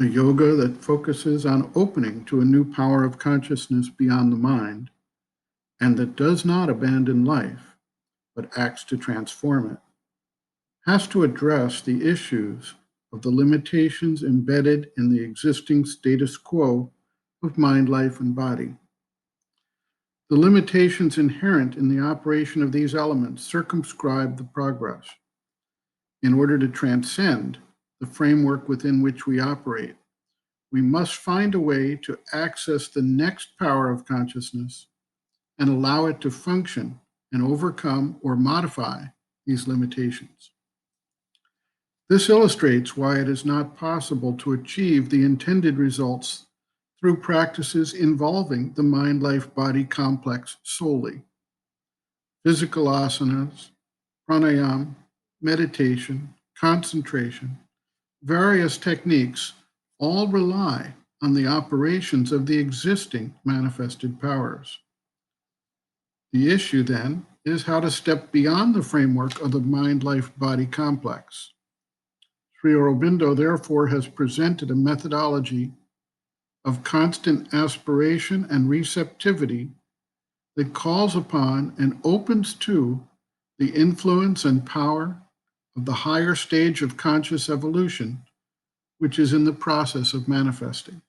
a yoga that focuses on opening to a new power of consciousness beyond the mind, and that does not abandon life, but acts to transform it, has to address the issues of the limitations embedded in the existing status quo of mind, life, and body. The limitations inherent in the operation of these elements circumscribe the progress. In order to transcend the framework within which we operate, we must find a way to access the next power of consciousness and allow it to function and overcome or modify these limitations. This illustrates why it is not possible to achieve the intended results through practices involving the mind-life-body complex solely. Physical asanas, pranayama, meditation, concentration, various techniques all rely on the operations of the existing manifested powers. The issue, then, is how to step beyond the framework of the mind-life-body complex. Sri Aurobindo, therefore, has presented a methodology of constant aspiration and receptivity that calls upon and opens to the influence and power of the higher stage of conscious evolution, which is in the process of manifesting.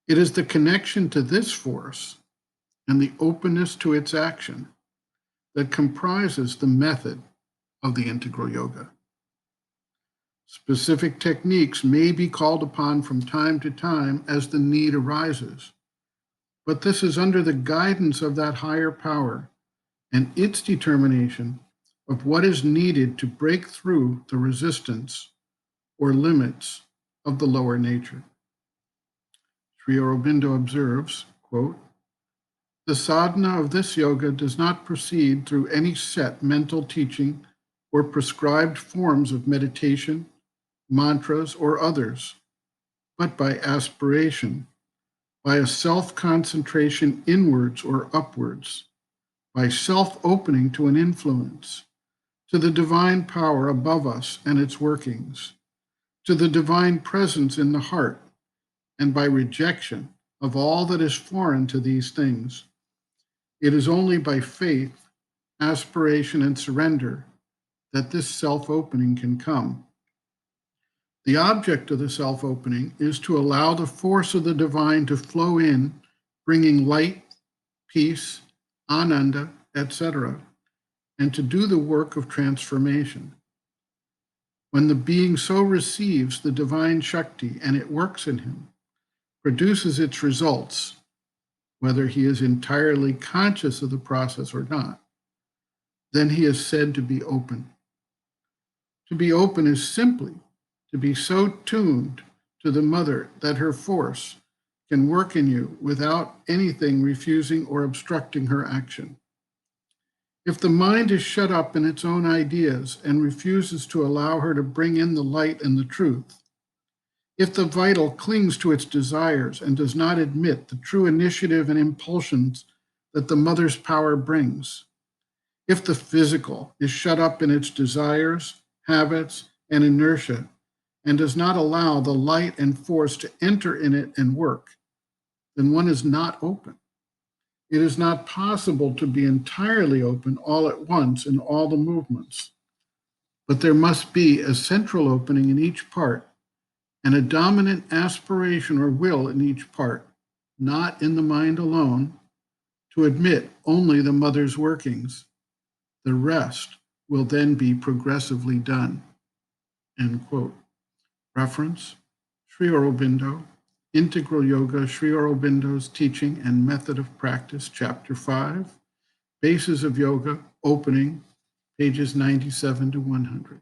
It is the connection to this force and the openness to its action that comprises the method of the integral yoga. Specific techniques may be called upon from time to time as the need arises, but this is under the guidance of that higher power and its determination of what is needed to break through the resistance or limits of the lower nature. Sri Aurobindo observes, quote, "The sadhana of this yoga does not proceed through any set mental teaching or prescribed forms of meditation, mantras, or others, but by aspiration, by a self-concentration inwards or upwards, by self-opening to an influence, to the divine power above us and its workings, to the divine presence in the heart, and by rejection of all that is foreign to these things. It is only by faith, aspiration, and surrender that this self-opening can come. The object of the self-opening is to allow the force of the divine to flow in, bringing light, peace, ananda, etc., and to do the work of transformation. When the being so receives the divine Shakti and it works in him, produces its results, whether he is entirely conscious of the process or not, then he is said to be open. To be open is simply to be so tuned to the mother that her force can work in you without anything refusing or obstructing her action. If the mind is shut up in its own ideas and refuses to allow her to bring in the light and the truth, if the vital clings to its desires and does not admit the true initiative and impulsions that the mother's power brings, if the physical is shut up in its desires, habits, and inertia, and does not allow the light and force to enter in it and work, then one is not open. It is not possible to be entirely open all at once in all the movements, but there must be a central opening in each part and a dominant aspiration or will in each part, not in the mind alone, to admit only the mother's workings. The rest will then be progressively done." End quote. Reference, Sri Aurobindo, Integral Yoga, Sri Aurobindo's Teaching and Method of Practice, Chapter 5, Bases of Yoga, Opening, pages 97 to 100.